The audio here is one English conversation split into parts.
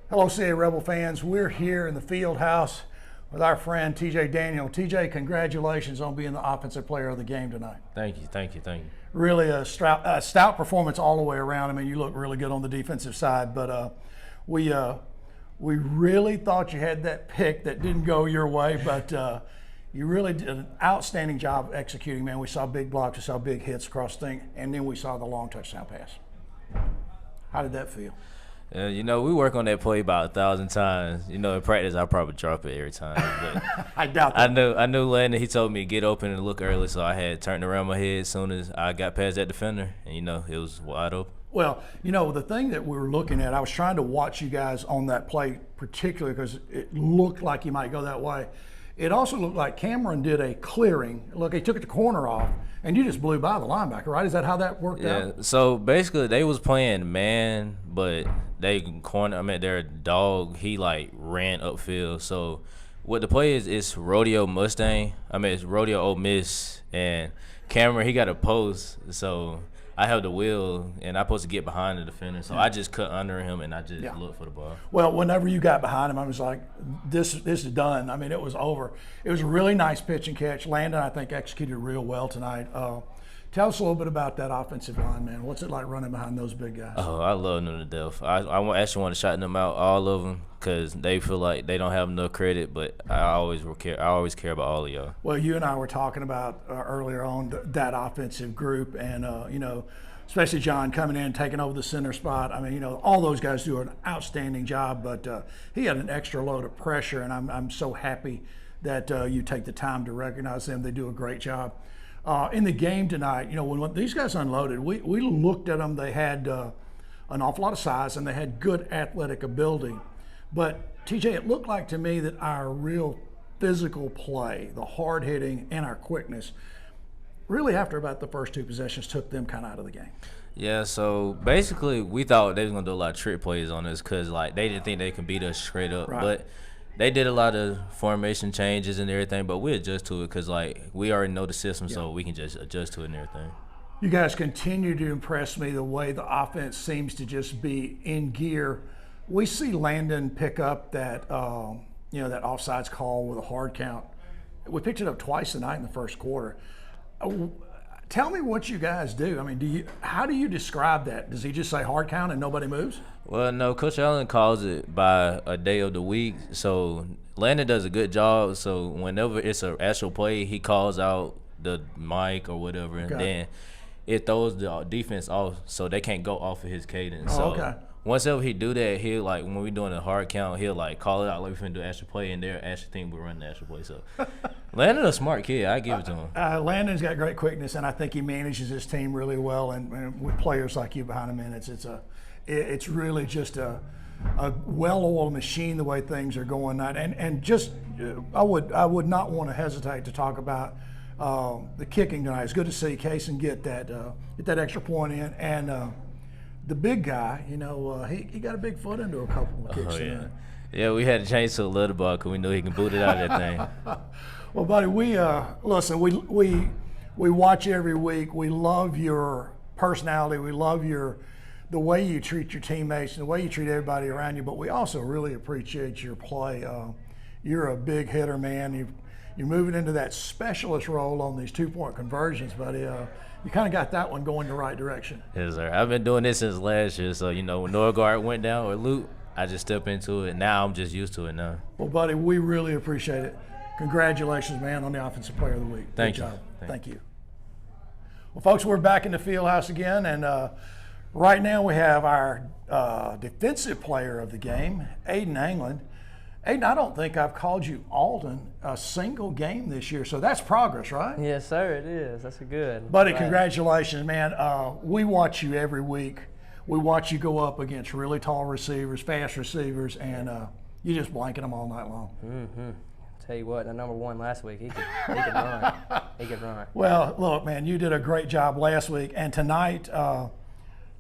Hello, CA Rebel fans. We're here in the field house with our friend TJ Daniel. TJ, congratulations on being the offensive player of the game tonight. Thank you. Really a stout performance all the way around. I mean, you look really good on the defensive side, but we really thought you had that pick that didn't go your way, but you really did an outstanding job executing, man. We saw big blocks, we saw big hits across the thing, and then we saw the long touchdown pass. How did that feel? We work on that play about 1,000 times. In practice, I probably drop it every time. But I doubt that. I knew Landon, he told me to get open and look early, so I had turned around my head as soon as I got past that defender, and, it was wide open. Well, the thing that we were looking at, I was trying to watch you guys on that play particularly because it looked like you might go that way. It also looked like Cameron did a clearing. Look, he took the corner off, and you just blew by the linebacker, right? Is that how that worked out? Yeah, so basically they was playing man, but their dog, he ran upfield. So what the play is, it's Rodeo Mustang. It's Rodeo Ole Miss, and Cameron, he got a post, so I held the wheel, and I'm supposed to get behind the defender. So I just cut under him, and I just looked for the ball. Well, whenever you got behind him, I was like, this is done. I mean, it was over. It was a really nice pitch and catch. Landon, I think, executed real well tonight. Tell us a little bit about that offensive line, man. What's it like running behind those big guys? Oh, I love them to death. I actually want to shout them out, all of them, because they feel like they don't have enough credit, but I always care about all of y'all. Well, you and I were talking about earlier on that offensive group, and especially John coming in, taking over the center spot. I mean, all those guys do an outstanding job, but he had an extra load of pressure, and I'm so happy that you take the time to recognize them. They do a great job. In the game tonight, when these guys unloaded, we looked at them. They had an awful lot of size, and they had good athletic ability. But, TJ, it looked like to me that our real physical play, the hard hitting, and our quickness, really after about the first two possessions took them kind of out of the game. Yeah, so basically we thought they was going to do a lot of trick plays on us because, they didn't think they could beat us straight up. Right. But they did a lot of formation changes and everything, but we adjust to it because, we already know the system, so we can just adjust to it and everything. You guys continue to impress me the way the offense seems to just be in gear. We see Landon pick up that, that offsides call with a hard count. We picked it up twice tonight in the first quarter. Tell me what you guys do. I mean, how do you describe that? Does he just say hard count and nobody moves? Well, no, Coach Allen calls it by a day of the week. So Landon does a good job. So whenever it's an actual play, he calls out the mic or whatever, and then it throws the defense off so they can't go off of his cadence. Once ever he do that, he'll when we're doing a hard count, he'll call it out like we're finna do an extra play, and they'll actually think we're running the extra play. So Landon's a smart kid. I give it to him. Landon's got great quickness, and I think he manages his team really well. And with players like you behind him, it's really just a well-oiled machine the way things are going. And just I would not want to hesitate to talk about the kicking tonight. It's good to see Kaysen get that extra point in, and the big guy, he got a big foot into a couple of kicks tonight. Yeah, we had to change to a little ball because we knew he can boot it out of that thing. Well, buddy, listen. We watch every week. We love your personality. We love the way you treat your teammates and the way you treat everybody around you. But we also really appreciate your play. You're a big hitter, man. You're moving into that specialist role on these 2-point conversions, buddy. You kind of got that one going the right direction. Yes, sir. I've been doing this since last year. So, when Norgard went down or Luke, I just step into it. Now I'm just used to it now. Well, buddy, we really appreciate it. Congratulations, man, on the Offensive Player of the Week. Thank you. Good job. Thank you. Well, folks, we're back in the field house again, and right now we have our Defensive Player of the game, Aiden Anglin. Aiden, I don't think I've called you Alden a single game this year, so that's progress, right? Yes, sir, it is. That's a good. Buddy, congratulations, man. We watch you every week. We watch you go up against really tall receivers, fast receivers, and you just blanket them all night long. Mm-hmm. Tell you what, the number one last week, he could run. He could run. Well, look, man, you did a great job last week, and tonight,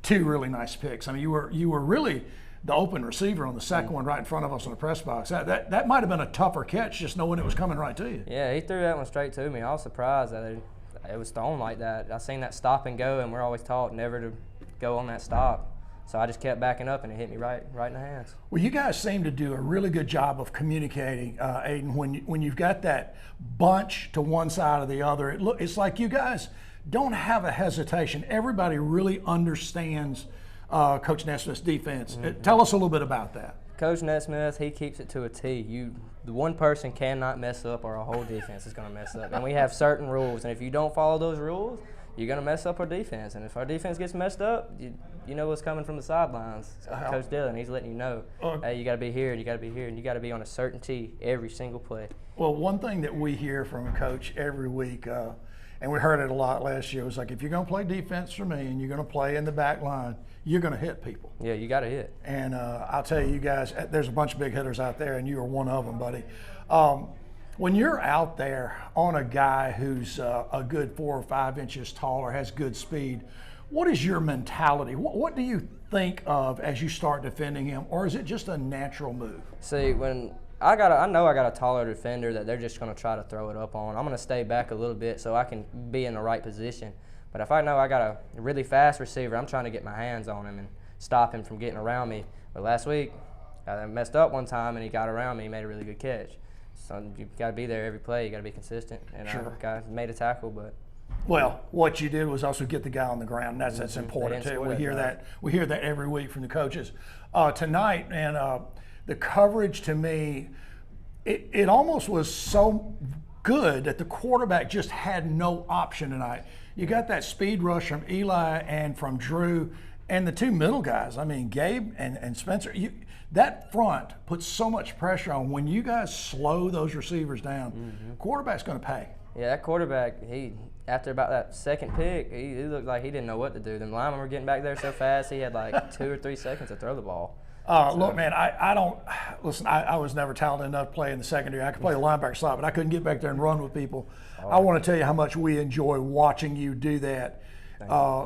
2 really nice picks. I mean, you were really the open receiver on the second one right in front of us in the press box. That might have been a tougher catch, just knowing it was coming right to you. Yeah, he threw that one straight to me. I was surprised that it was thrown like that. I seen that stop and go, and we're always taught never to go on that stop. So I just kept backing up, and it hit me right in the hands. Well, you guys seem to do a really good job of communicating, Aiden. When you've got that bunch to one side or the other, it's like you guys don't have a hesitation. Everybody really understands Coach Nesmith's defense. Tell us a little bit about that. Coach Nesmith, he keeps it to a T. The one person cannot mess up, or our whole defense is going to mess up. And we have certain rules, and if you don't follow those rules, you're going to mess up our defense. And if our defense gets messed up, you know what's coming from the sidelines. Coach Dillon, he's letting you know, hey, you got to be here, and you got to be here, and you got to be on a certain T every single play. Well, one thing that we hear from a coach every week, and we heard it a lot last year, was like, if you're going to play defense for me and you're going to play in the back line, you're going to hit people. Yeah, you got to hit. And I'll tell you guys, there's a bunch of big hitters out there, and you are one of them, buddy. When you're out there on a guy who's a good 4 or 5 inches taller, has good speed, what is your mentality? What do you think of as you start defending him, or is it just a natural move? See, when I know I got a taller defender that they're just going to try to throw it up on. I'm going to stay back a little bit so I can be in the right position. But if I know I got a really fast receiver, I'm trying to get my hands on him and stop him from getting around me. But last week, I messed up one time, and he got around me. He made a really good catch. So you got to be there every play. You got to be consistent. And Sure. I made a tackle, but Well, what you did was also get the guy on the ground. That's important too. We hear that every week from the coaches. Tonight, and the coverage to me, it almost was so good that the quarterback just had no option tonight. You got that speed rush from Eli and from Drew, and the two middle guys. I mean, Gabe and Spencer. That front puts so much pressure on. When you guys slow those receivers down, quarterback's going to pay. yeah, that quarterback, after about that second pick, he looked like he didn't know what to do. Them linemen were getting back there so fast, he had like 2 or 3 seconds to throw the ball. Look, man, I don't listen. I was never talented enough to play in the secondary. I could play a linebacker slot, but I couldn't get back there and run with people. I want to tell you how much we enjoy watching you do that.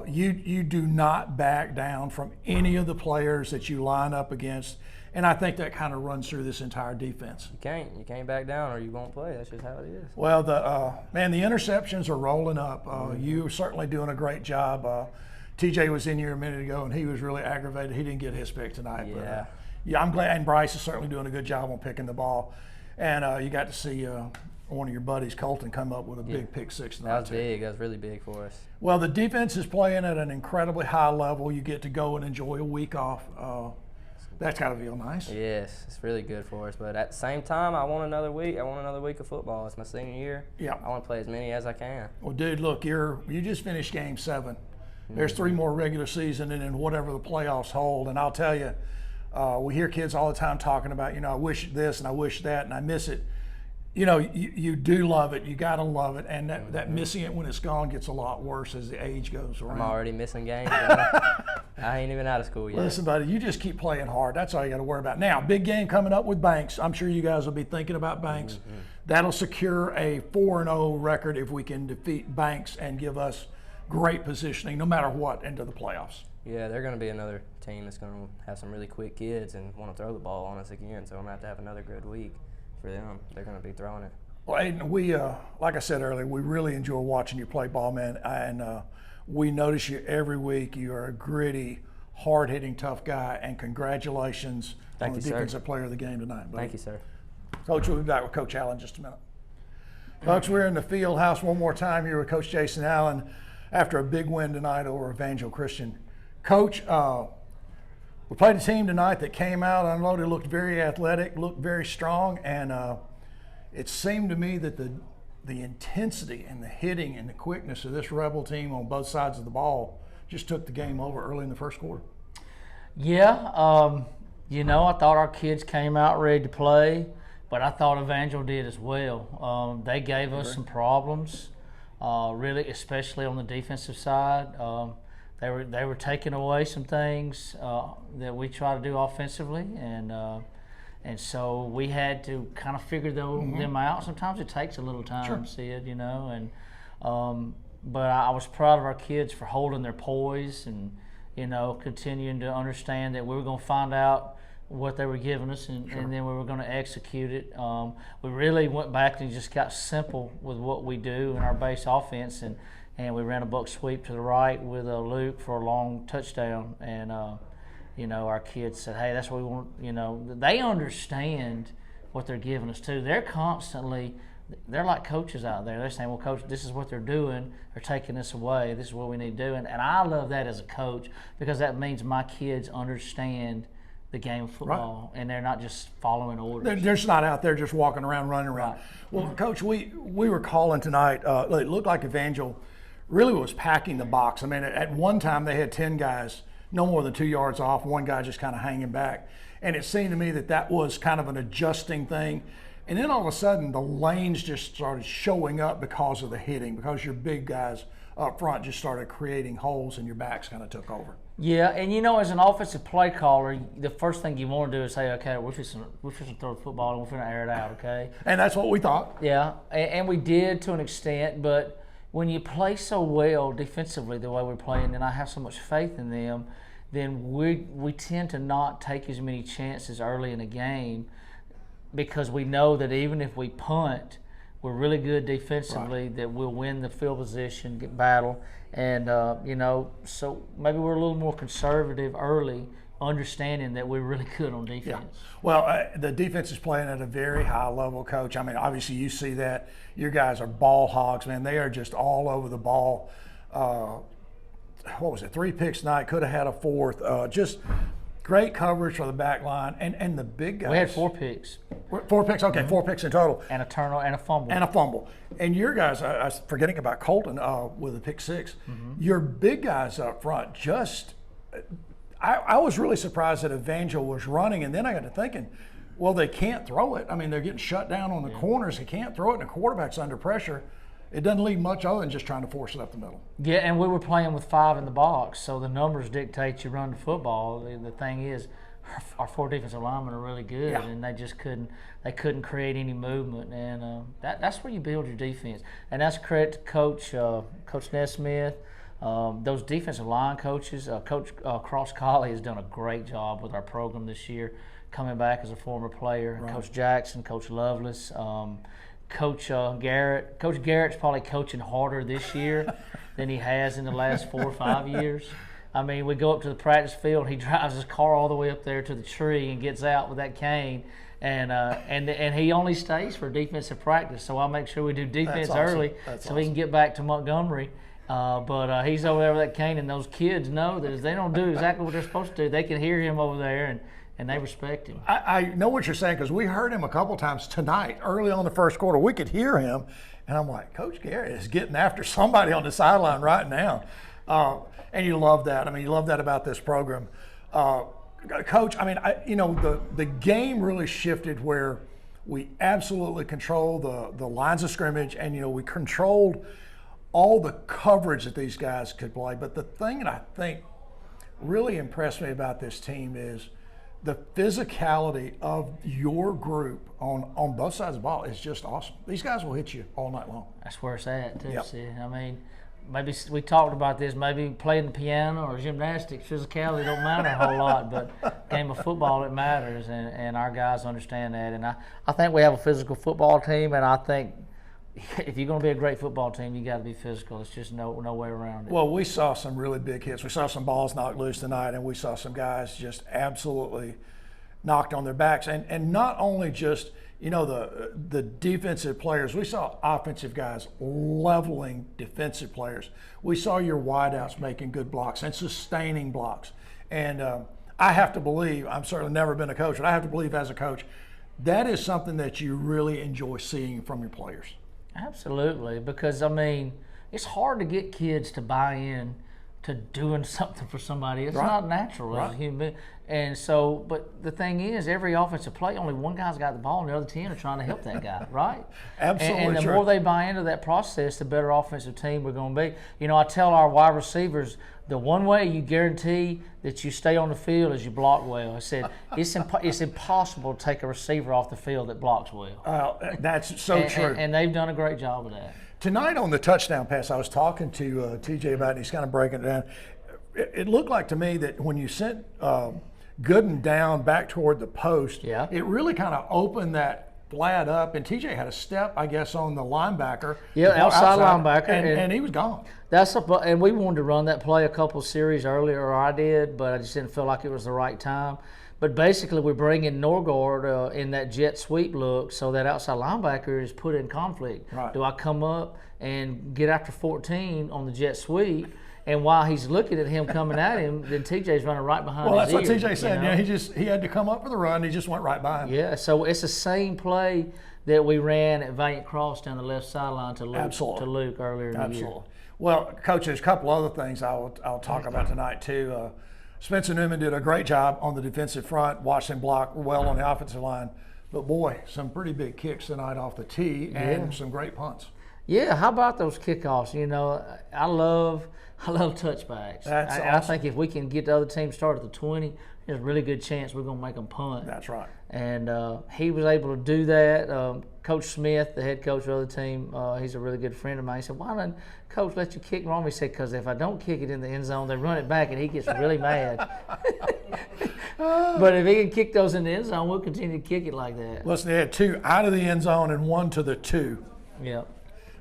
You do not back down from any of the players that you line up against, and I think that kind of runs through this entire defense. You can't back down, or you won't play. That's just how it is. Well, the interceptions are rolling up. You're certainly doing a great job. TJ was in here a minute ago, and he was really aggravated. He didn't get his pick tonight. Yeah. But, I'm glad. And Bryce is certainly doing a good job on picking the ball. And you got to see one of your buddies, Colton, come up with a big pick six tonight. That was big. That was really big for us. Well, the defense is playing at an incredibly high level. You get to go and enjoy a week off. That's got to feel nice. Yes, it's really good for us. But at the same time, I want another week. I want another week of football. It's my senior year. Yeah. I want to play as many as I can. Well, dude, look, you just finished Game 7. There's 3 more regular season and then whatever the playoffs hold. And I'll tell you, we hear kids all the time talking about, I wish this and I wish that and I miss it. You do love it. You got to love it. And that missing it when it's gone gets a lot worse as the age goes around. I'm already missing games. I ain't even out of school yet. Listen, buddy, you just keep playing hard. That's all you got to worry about. Now, big game coming up with Banks. I'm sure you guys will be thinking about Banks. That'll secure a 4-0 record if we can defeat Banks and give us great positioning no matter what into the playoffs. Yeah, they're going to be another team that's going to have some really quick kids and want to throw the ball on us again. So I'm going to have another good week for them. They're going to be throwing it. Well, Aiden, we, like I said earlier, we really enjoy watching you play ball, man. And we notice you every week. You are a gritty, hard-hitting, tough guy. And congratulations on the defensive player of the game tonight, buddy. Thank you, sir. Coach, we'll be back with Coach Allen in just a minute. Folks, we're in the field house one more time here with Coach Jason Allen after a big win tonight over Evangelical Christian. Coach, we played a team tonight that came out unloaded, looked very athletic, looked very strong, and it seemed to me that the intensity and the hitting and the quickness of this Rebel team on both sides of the ball just took the game over early in the first quarter. Yeah, I thought our kids came out ready to play, but I thought Evangel did as well. They gave us some problems. Really, especially on the defensive side. They were taking away some things that we try to do offensively, and so we had to kind of figure them out. Sometimes it takes a little time, Sid, but I was proud of our kids for holding their poise and continuing to understand that we were going to find out what they were giving us, and then we were going to execute it. We really went back and just got simple with what we do in our base offense, and we ran a buck sweep to the right with a Luke for a long touchdown, and our kids said, hey, that's what we want. They understand what they're giving us too. They're like coaches out there. They're saying, well, coach, this is what they're doing. They're taking this away. This is what we need to do. And I love that as a coach, because that means my kids understand the game of football, and they're not just following orders. They're just not out there just walking around, running around. Right. Well, Coach, we were calling tonight. It looked like Evangel really was packing the box. I mean, at one time they had 10 guys no more than 2 yards off, one guy just kind of hanging back. And it seemed to me that was kind of an adjusting thing. And then all of a sudden, the lanes just started showing up because of the hitting, because your big guys up front just started creating holes and your backs kind of took over. Yeah, and as an offensive play caller, the first thing you want to do is say, okay, we're just to throw the football and we're going to air it out, okay? And that's what we thought. Yeah, and we did to an extent, but when you play so well defensively the way we're playing, and I have so much faith in them, then we tend to not take as many chances early in a game, because we know that even if we punt, we're really good defensively, right, that we'll win the field position, get battle. And, so maybe we're a little more conservative early, understanding that we're really good on defense. Yeah. Well, the defense is playing at a very high level, Coach. I mean, obviously you see that. Your guys are ball hogs, man. They are just all over the ball. What was it, 3 picks tonight, could have had a 4th. Just great coverage for the back line. And the big guys. We had 4 picks. 4 picks, okay, 4 picks in total. And a turnover and a fumble. And a fumble. And your guys, I was forgetting about Colton with a pick 6. Your big guys up front just I was really surprised that Evangel was running, and then I got to thinking, well, they can't throw it. I mean, they're getting shut down on the corners. They can't throw it, and the quarterback's under pressure. It doesn't leave much other than just trying to force it up the middle. Yeah, and we were playing with 5 in the box, so the numbers dictate you run the football. The thing is, our 4 defensive linemen are really good, and they just couldn't create any movement, and that's where you build your defense. And that's credit to Coach Nesmith. Those defensive line coaches, Coach Cross Colley has done a great job with our program this year, coming back as a former player. Right. Coach Jackson, Coach Lovelace, Coach Garrett. Coach Garrett's probably coaching harder this year than he has in the last 4 or 5 years. I mean, we go up to the practice field, he drives his car all the way up there to the tree and gets out with that cane. And he only stays for defensive practice, so I'll make sure we do defense early so we can get back to Montgomery. But he's over there with that cane, and those kids know that if they don't do exactly what they're supposed to do, they can hear him over there, and they respect him. I know what you're saying, because we heard him a couple times tonight, early on the first quarter. We could hear him, and I'm like, Coach Garrett is getting after somebody on the sideline right now. And you love that. I mean, you love that about this program. Coach, I mean, the game really shifted where we absolutely controlled the lines of scrimmage, and, we controlled all the coverage that these guys could play. But the thing that I think really impressed me about this team is the physicality of your group on both sides of the ball is just awesome. These guys will hit you all night long. That's where it's at, too. Yep. See, I mean, maybe we talked about this, maybe playing the piano or gymnastics, physicality don't matter a whole lot, but game of football, it matters, and our guys understand that. And I think we have a physical football team, and I think if you're going to be a great football team, you got to be physical. There's just no way around it. Well, we saw some really big hits. We saw some balls knocked loose tonight, and we saw some guys just absolutely knocked on their backs. And not only just, the defensive players. We saw offensive guys leveling defensive players. We saw your wideouts making good blocks and sustaining blocks. And I have to believe, I'm certainly never been a coach, but I have to believe as a coach, that is something that you really enjoy seeing from your players. Absolutely, because, I mean, it's hard to get kids to buy in to doing something for somebody. It's not natural as a human being. And so, but the thing is, every offensive play, only one guy's got the ball and the other 10 are trying to help that guy, right? Absolutely. And the more they buy into that process, the better offensive team we're going to be. I tell our wide receivers, the one way you guarantee that you stay on the field is you block well. I said, it's impossible to take a receiver off the field that blocks well. That's so true. And they've done a great job of that. Tonight on the touchdown pass, I was talking to TJ about it, and he's kind of breaking it down. It looked like to me that when you sent Gooden down back toward the post, yeah, it really kind of opened that flat up, and TJ had a step, I guess, on the linebacker. Yeah, outside linebacker, and he was gone. And we wanted to run that play a couple series earlier, or I did, but I just didn't feel like it was the right time. But basically, we bring in Norgard in that jet sweep look, so that outside linebacker is put in conflict. Right. Do I come up and get after 14 on the jet sweep? And while he's looking at him coming at him, then TJ's running right behind Well, his that's what ear, TJ said. you know? He had to come up for the run. He just went right by him. Yeah, so it's the same play that we ran at Valiant Cross down the left sideline to Luke earlier in the year. Absolutely. Well, Coach, there's a couple other things I'll talk about tonight too. Spencer Newman did a great job on the defensive front, watched him block well on the offensive line. But boy, some pretty big kicks tonight off the tee and some great punts. Yeah, how about those kickoffs? You know, I love touchbacks. That's awesome. I think if we can get the other team started at the 20, there's a really good chance we're going to make them punt. That's right. And he was able to do that. Coach Smith, the head coach of the other team, he's a really good friend of mine. He said, "Why doesn't Coach let you kick wrong?" He said, "Because if I don't kick it in the end zone, they run it back, and he gets really mad." But if he can kick those in the end zone, we'll continue to kick it like that. Listen, they had 2 out of the end zone and 1 to the 2. Yeah.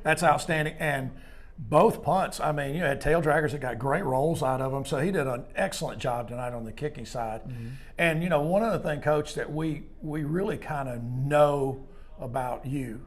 That's outstanding. And both punts, I mean, you had tail draggers that got great rolls out of them. So he did an excellent job tonight on the kicking side. Mm-hmm. And, you know, one other thing, Coach, that we really kind of know about you,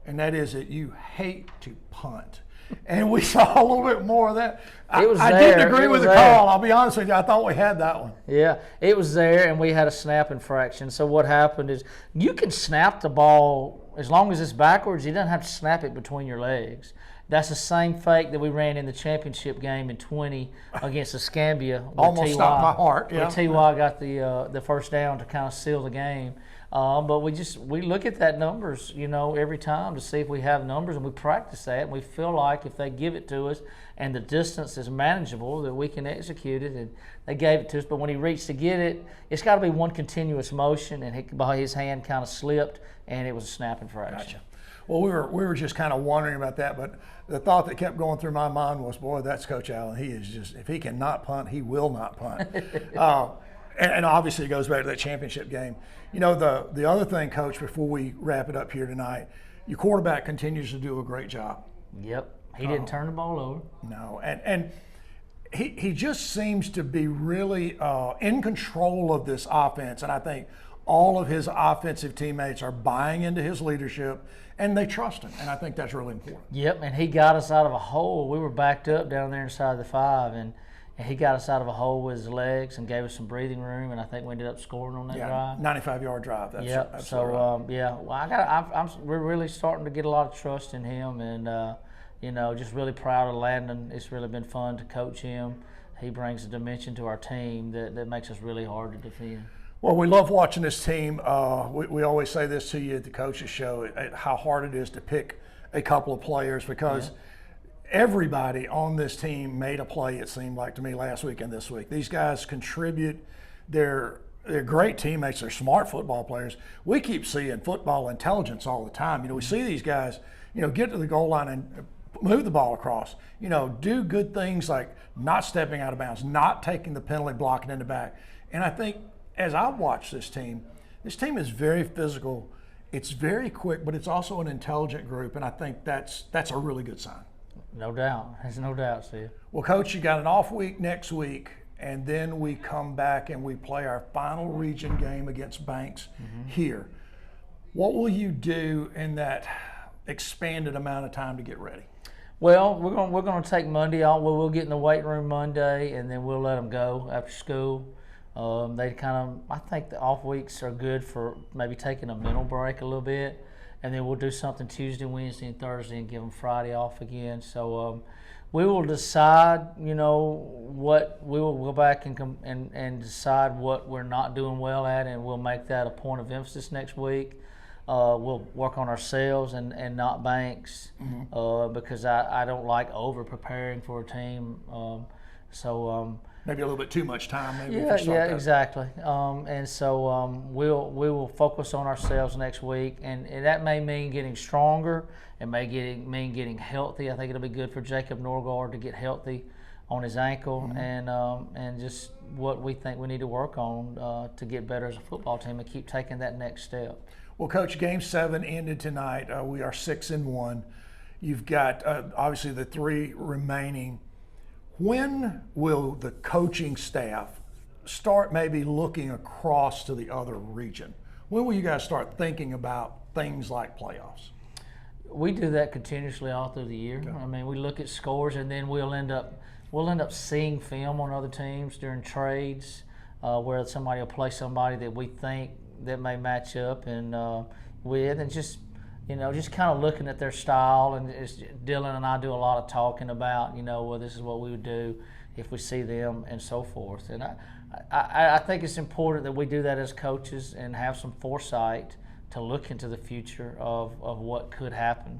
and that is that you hate to punt. And we saw a little bit more of that. I didn't agree with the call. I'll be honest with you. I thought we had that one. Yeah, it was there, and we had a snap infraction. So what happened is you can snap the ball as long as it's backwards. You don't have to snap it between your legs. That's the same fake that we ran in the championship game in 20 against Escambia. Almost stopped my heart. Yeah. Where Ty got the first down to kind of seal the game. But we look at that numbers, you know, every time to see if we have numbers, and we practice that. And we feel like if they give it to us and the distance is manageable, that we can execute it. And they gave it to us, but when he reached to get it, it's got to be one continuous motion, and his hand kind of slipped, and it was a snap infraction. Gotcha. Well, we were just kind of wondering about that, but the thought that kept going through my mind was, boy, that's Coach Allen. He is just, if he cannot punt, he will not punt. And obviously it goes back to that championship game. You know, the other thing, Coach, before we wrap it up here tonight, your quarterback continues to do a great job. Yep. He didn't turn the ball over. No. And he just seems to be really in control of this offense. And I think all of his offensive teammates are buying into his leadership, and they trust him. And I think that's really important. Yep, and he got us out of a hole. We were backed up down there inside the 5, and he got us out of a hole with his legs and gave us some breathing room, and I think we ended up scoring on that drive. 95-yard drive. That's yep. So well, we're really starting to get a lot of trust in him, and you know, just really proud of Landon. It's really been fun to coach him. He brings a dimension to our team that makes us really hard to defend. Well, we love watching this team. We always say this to you at the coaches show, how hard it is to pick a couple of players, because everybody on this team made a play, it seemed like to me, last week and this week. These guys contribute. They're great teammates. They're smart football players. We keep seeing football intelligence all the time. You know, we see these guys, you know, get to the goal line and move the ball across. You know, do good things like not stepping out of bounds, not taking the penalty, blocking in the back. And I think as I watch this team is very physical. It's very quick, but it's also an intelligent group, and I think that's a really good sign. No doubt. There's no doubt, Steve. Well, Coach, you got an off week next week, and then we come back and we play our final region game against Banks here. What will you do in that expanded amount of time to get ready? Well, we're going to take Monday off. We'll get in the weight room Monday, and then we'll let them go after school. I think the off weeks are good for maybe taking a mental break a little bit, and then we'll do something Tuesday, Wednesday, and Thursday, and give them Friday off again. So we will decide, you know, what we will go back and decide what we're not doing well at, and we'll make that a point of emphasis next week. We'll work on ourselves and not Banks, because I don't like over preparing for a team. Maybe a little bit too much time. Maybe exactly. And so we will focus on ourselves next week, and that may mean getting stronger. It may mean getting healthy. I think it'll be good for Jacob Norgard to get healthy on his ankle, and just what we think we need to work on to get better as a football team and keep taking that next step. Well, Coach, Game 7 ended tonight. We are 6-1. You've got obviously the 3 remaining. When will the coaching staff start maybe looking across to the other region? When will you guys start thinking about things like playoffs? We do that continuously all through the year. Okay. I mean, we look at scores, and then we'll end up seeing film on other teams during trades, where somebody will play somebody that we think that may match up with, and just kind of looking at their style. And Dylan and I do a lot of talking about, well, this is what we would do if we see them and so forth. And I think it's important that we do that as coaches and have some foresight to look into the future of what could happen,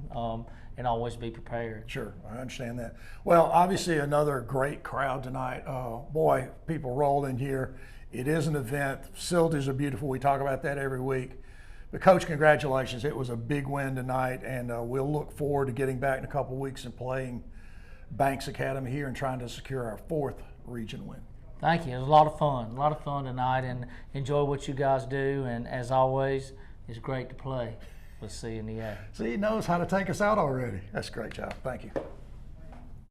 and always be prepared. Sure, I understand that. Well, obviously another great crowd tonight. Boy, people rolled in here. It is an event. Facilities are beautiful. We talk about that every week. But Coach, congratulations. It was a big win tonight, and we'll look forward to getting back in a couple weeks and playing Banks Academy here and trying to secure our 4th region win. Thank you. It was a lot of fun tonight, and enjoy what you guys do. And as always, it's great to play with C in the A. See, he knows how to take us out already. That's a great job. Thank you.